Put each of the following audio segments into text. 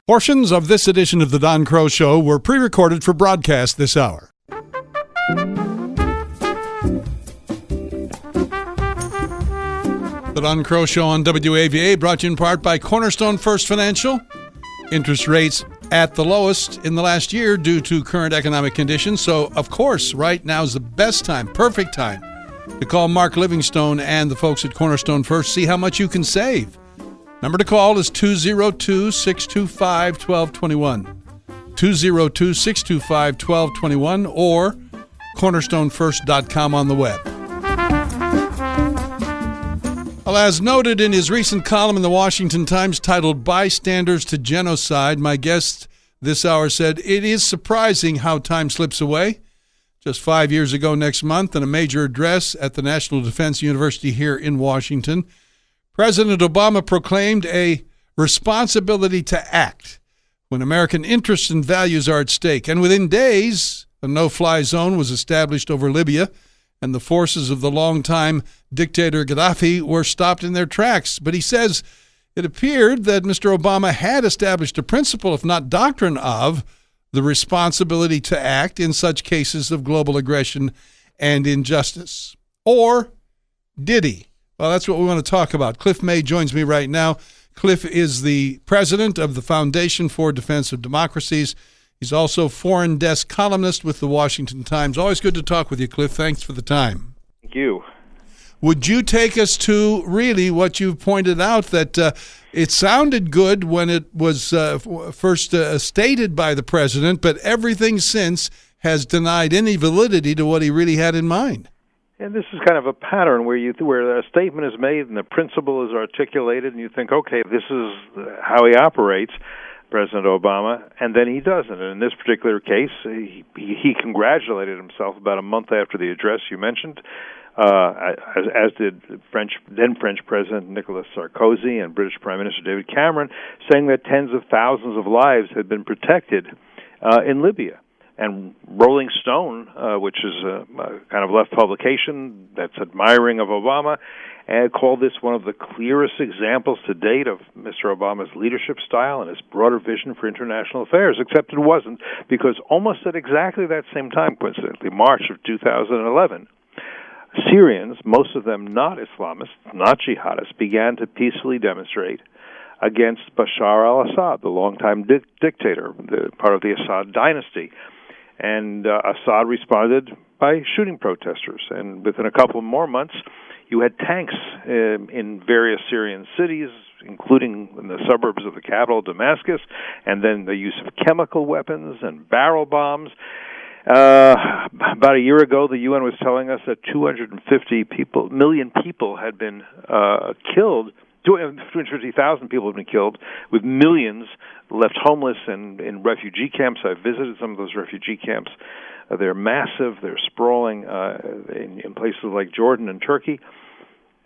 Portions of this edition of The Don Kroah Show were pre-recorded for broadcast this hour. The Don Kroah Show on WAVA brought to you in part by Cornerstone First Financial. Interest rates at the lowest in the last year due to current economic conditions. So, of course, right now is the best time, perfect time, to call Mark Livingstone and the folks at Cornerstone First. See how much you can save. Number to call is 202-625-1221. 202-625-1221 or cornerstonefirst.com on the web. Well, as noted in his recent column in the Washington Times titled Bystanders to Genocide, my guest this hour said, "It is surprising how time slips away." Just 5 years ago next month, in a major address at the National Defense University here in Washington, President Obama proclaimed a responsibility to act when American interests and values are at stake. And within days, a no-fly zone was established over Libya, and the forces of the longtime dictator Gaddafi were stopped in their tracks. But he says it appeared that Mr. Obama had established a principle, if not doctrine, of the responsibility to act in such cases of global aggression and injustice. Or did he? Well, that's what we want to talk about. Cliff May joins me right now. Cliff is the president of the Foundation for Defense of Democracies. He's also foreign desk columnist with the Washington Times. Always good to talk with you, Cliff. Thanks for the time. Thank you. Would you take us to really what you pointed out, that it sounded good when it was first stated by the president, but everything since has denied any validity to what he really had in mind? And this is kind of a pattern where a statement is made and the principle is articulated, and you think, okay, this is how he operates, President Obama, and then he doesn't. And in this particular case, he congratulated himself about a month after the address you mentioned, as did then French President Nicolas Sarkozy and British Prime Minister David Cameron, saying that tens of thousands of lives had been protected in Libya. And Rolling Stone, which is a kind of left publication that's admiring of Obama, called this one of the clearest examples to date of Mr. Obama's leadership style and his broader vision for international affairs, except it wasn't, because almost at exactly that same time, coincidentally, March of 2011, Syrians, most of them not Islamists, not jihadists, began to peacefully demonstrate against Bashar al-Assad, the longtime dictator, part of the Assad dynasty. And Assad responded by shooting protesters. And within a couple more months, you had tanks in various Syrian cities, including in the suburbs of the capital, Damascus, and then the use of chemical weapons and barrel bombs. About a year ago, the UN was telling us that 250 million people had been killed. 250,000 people have been killed, with millions left homeless and in refugee camps. I've visited some of those refugee camps. They're massive. They're sprawling in places like Jordan and Turkey.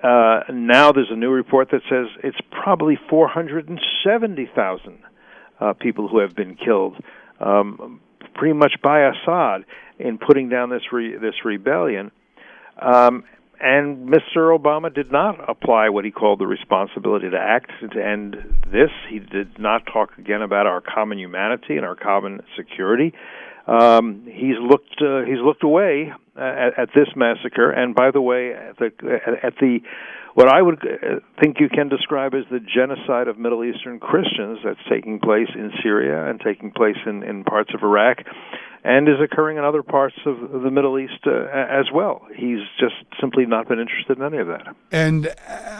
Now there's a new report that says it's probably 470,000 people who have been killed, pretty much by Assad in putting down this rebellion. And Mr. Obama did not apply what he called the responsibility to act to end this. He did not talk again about our common humanity and our common security. He's looked away at this massacre. And by the way, at the what I would think you can describe as the genocide of Middle Eastern Christians that's taking place in Syria and taking place in parts of Iraq, and is occurring in other parts of the Middle East as well. He's just simply not been interested in any of that. And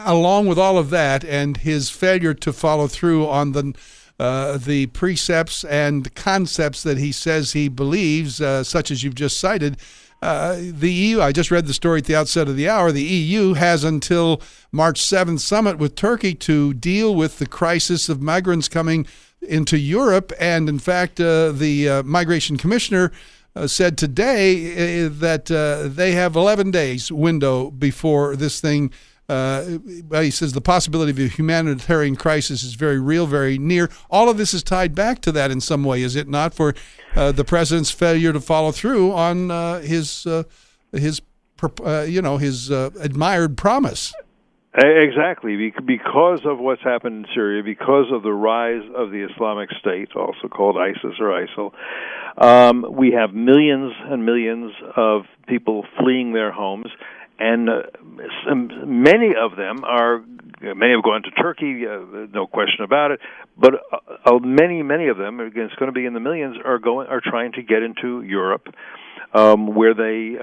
along with all of that, and his failure to follow through on the precepts and concepts that he says he believes, such as you've just cited, the EU, I just read the story at the outset of the hour, the EU has until March 7th summit with Turkey to deal with the crisis of migrants coming into Europe. And in fact, the migration commissioner said today that they have 11 days window before this thing. He says the possibility of a humanitarian crisis is very real, very near. All of this is tied back to that in some way, is it not, for the president's failure to follow through on his admired promise? Exactly, because of what's happened in Syria, because of the rise of the Islamic State, also called ISIS or ISIL, we have millions and millions of people fleeing their homes, and many have gone to Turkey, no question about it. But many of them, again, it's going to be in the millions, are trying to get into Europe, where they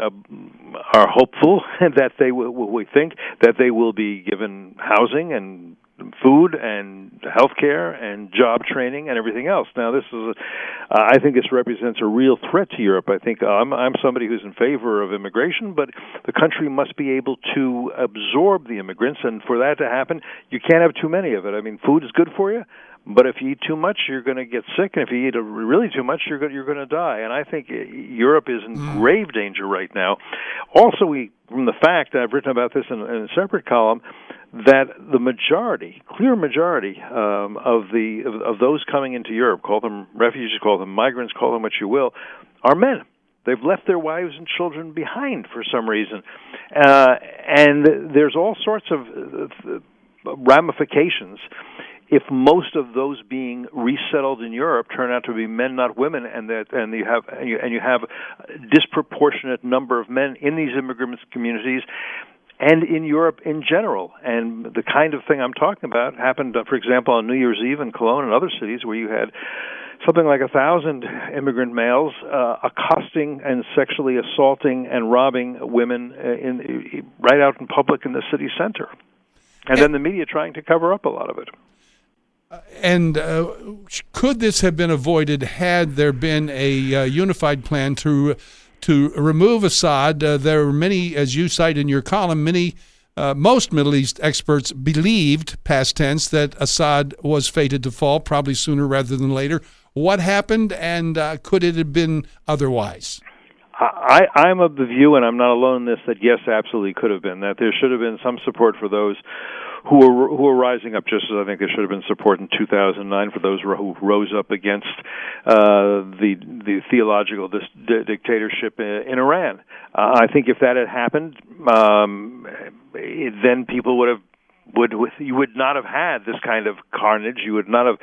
are hopeful that we think that they will be given housing and food and health care and job training and everything else. Now, I think this represents a real threat to Europe. I think I'm somebody who's in favor of immigration, but the country must be able to absorb the immigrants, and for that to happen, you can't have too many of it. I mean, food is good for you, but if you eat too much, you're going to get sick, and if you eat really too much, you're going to die. And I think Europe is in grave danger right now. Also, from the fact, I've written about this in a separate column, that the clear majority of those coming into Europe, call them refugees, call them migrants, call them what you will, are men. They've left their wives and children behind for some reason, and there's all sorts of ramifications if most of those being resettled in Europe turn out to be men, not women, and you have a disproportionate number of men in these immigrant communities and in Europe in general. And the kind of thing I'm talking about happened, for example, on New Year's Eve in Cologne and other cities where you had something like 1,000 immigrant males accosting and sexually assaulting and robbing women right out in public in the city center. And then the media trying to cover up a lot of it. And could this have been avoided had there been a unified plan to remove Assad? There were many, as you cite in your column, most Middle East experts believed, past tense, that Assad was fated to fall, probably sooner rather than later. What happened, and could it have been otherwise? I'm of the view, and I'm not alone in this, that yes, absolutely could have been, that there should have been some support for those who are rising up, just as I think there should have been support in 2009 for those who rose up against the theological dictatorship in Iran. I think if that had happened, then people you would not have had this kind of carnage. You would not have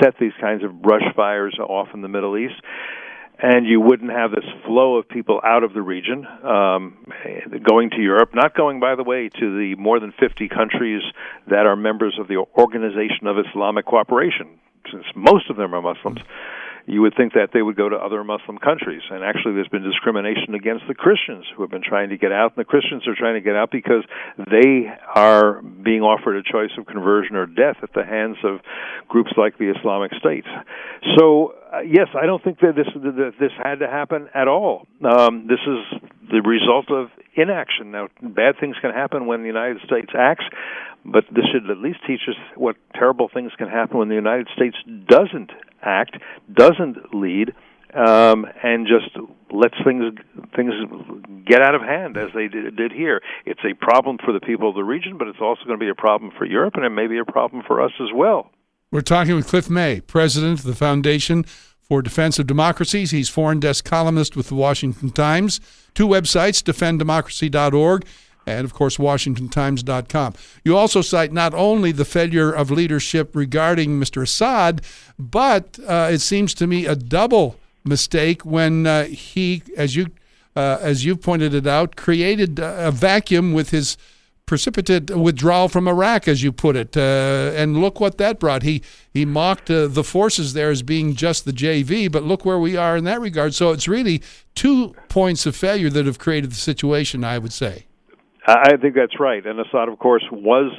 set these kinds of brush fires off in the Middle East. And you wouldn't have this flow of people out of the region going to Europe, not going, by the way, to the more than 50 countries that are members of the Organization of Islamic Cooperation. Since most of them are Muslims, you would think that they would go to other Muslim countries. And actually, there's been discrimination against the Christians who have been trying to get out, and the Christians are trying to get out because they are being offered a choice of conversion or death at the hands of groups like the Islamic State. So, yes, I don't think that this had to happen at all. This is the result of inaction. Now, bad things can happen when the United States acts, but this should at least teach us what terrible things can happen when the United States doesn't act, doesn't lead, and just lets things get out of hand as they did here. It's a problem for the people of the region, but it's also going to be a problem for Europe, and it may be a problem for us as well. We're talking with Cliff May, president of the Foundation for Defense of Democracies. He's foreign desk columnist with the Washington Times. 2 websites, defenddemocracy.org and, of course, WashingtonTimes.com. You also cite not only the failure of leadership regarding Mr. Assad, but it seems to me a double mistake when he, as you pointed it out, created a vacuum with his precipitate withdrawal from Iraq, as you put it. And look what that brought. He mocked the forces there as being just the JV, but look where we are in that regard. So it's really 2 points of failure that have created the situation, I would say. I think that's right. And Assad, of course, was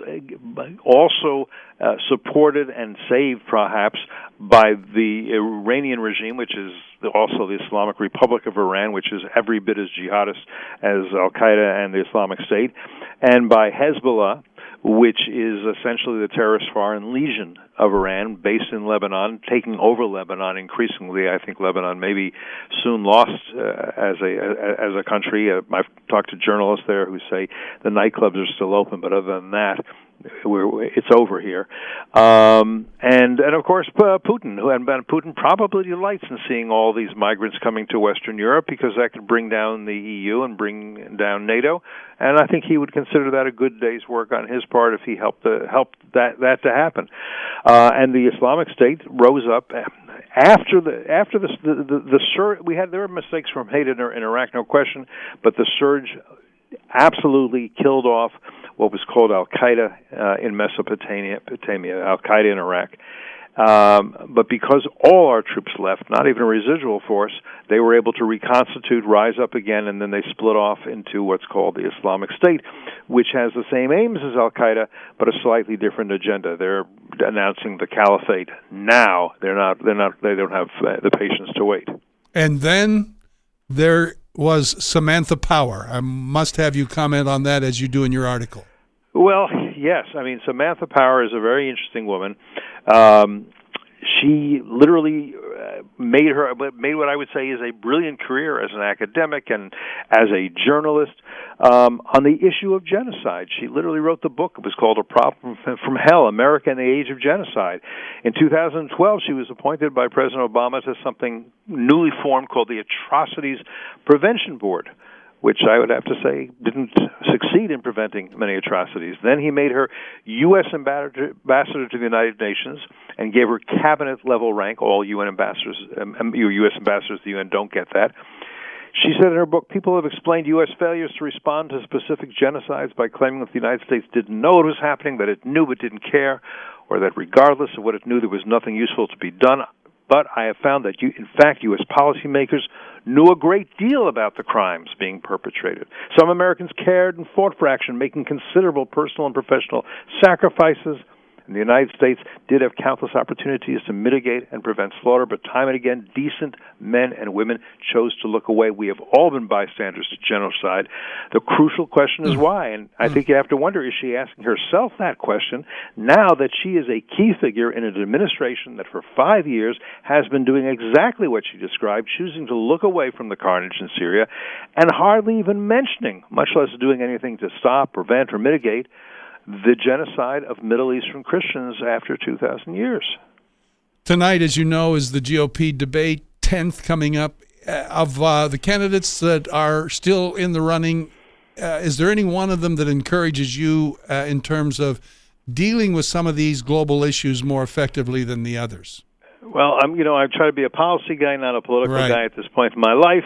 also supported and saved, perhaps, by the Iranian regime, which is also the Islamic Republic of Iran, which is every bit as jihadist as Al-Qaeda and the Islamic State, and by Hezbollah, which is essentially the terrorist foreign legion of Iran, based in Lebanon, taking over Lebanon increasingly. I think Lebanon may be soon lost as a country. I've talked to journalists there who say the nightclubs are still open, but other than that, it's over here. And of course, Putin probably delights in seeing all these migrants coming to Western Europe, because that could bring down the EU and bring down NATO. And I think he would consider that a good day's work on his part if he helped that to happen. And the Islamic State rose up after the surge. There were mistakes from hate in Iraq, no question, but the surge absolutely killed off what was called Al-Qaeda in Mesopotamia, Al-Qaeda in Iraq. But because all our troops left, not even a residual force, they were able to reconstitute, rise up again, and then they split off into what's called the Islamic State, which has the same aims as Al-Qaeda, but a slightly different agenda. They're announcing the caliphate now. They don't have the patience to wait. And then there was Samantha Power. I must have you comment on that, as you do in your article. Well, yes. I mean, Samantha Power is a very interesting woman. She literally made what I would say is a brilliant career as an academic and as a journalist on the issue of genocide. She literally wrote the book. It was called A Problem from Hell, America in the Age of Genocide. In 2012, she was appointed by President Obama to something newly formed called the Atrocities Prevention Board, which I would have to say didn't succeed in preventing many atrocities. Then he made her U.S. ambassador to the United Nations and gave her cabinet-level rank. All U.S. ambassadors to the UN don't get that. She said in her book, people have explained U.S. failures to respond to specific genocides by claiming that the United States didn't know it was happening, that it knew but didn't care, or that regardless of what it knew, there was nothing useful to be done. But I have found that, in fact, U.S. policymakers knew a great deal about the crimes being perpetrated. Some Americans cared and fought for action, making considerable personal and professional sacrifices. And the United States did have countless opportunities to mitigate and prevent slaughter, but time and again, decent men and women chose to look away. We have all been bystanders to genocide. The crucial question is why, and I think you have to wonder, is she asking herself that question now that she is a key figure in an administration that for 5 years has been doing exactly what she described, choosing to look away from the carnage in Syria and hardly even mentioning, much less doing anything to stop, prevent, or mitigate the genocide of Middle Eastern Christians after 2,000 years. Tonight, as you know, is the GOP debate, 10th coming up. Of the candidates that are still in the running, is there any one of them that encourages you in terms of dealing with some of these global issues more effectively than the others? Well, I try to be a policy guy, not a political guy at this point in my life.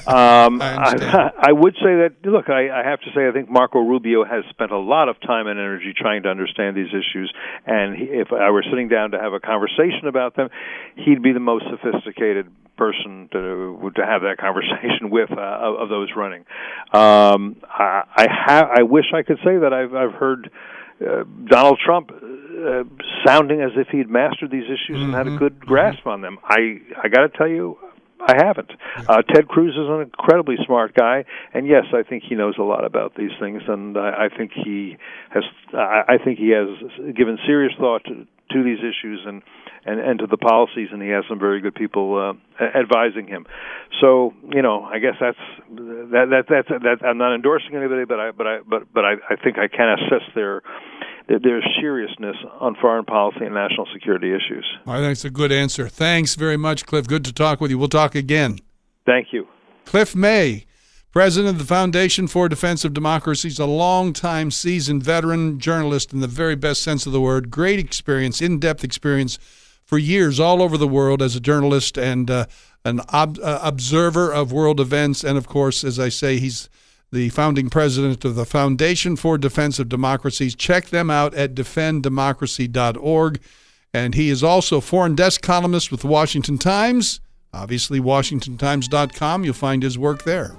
I would say that, look, I have to say I think Marco Rubio has spent a lot of time and energy trying to understand these issues, and if I were sitting down to have a conversation about them, he'd be the most sophisticated person to have that conversation with of those running. I wish I could say that I've heard Donald Trump sounding as if he'd mastered these issues and had a good grasp on them. I got to tell you, I haven't. Ted Cruz is an incredibly smart guy, and yes, I think he knows a lot about these things, and I think he has given serious thought to these issues and to the policies, and he has some very good people advising him. So, I guess that's I'm not endorsing anybody, but I think I can assess their seriousness on foreign policy and national security issues. I think that's a good answer. Thanks very much, Cliff. Good to talk with you. We'll talk again. Thank you. Cliff May, president of the Foundation for Defense of Democracy, is a long-time seasoned veteran journalist in the very best sense of the word. Great experience, in-depth experience for years all over the world as a journalist and an observer of world events. And, of course, as I say, he's the founding president of the Foundation for Defense of Democracies. Check them out at defenddemocracy.org. And he is also foreign desk columnist with the Washington Times. Obviously, WashingtonTimes.com. You'll find his work there.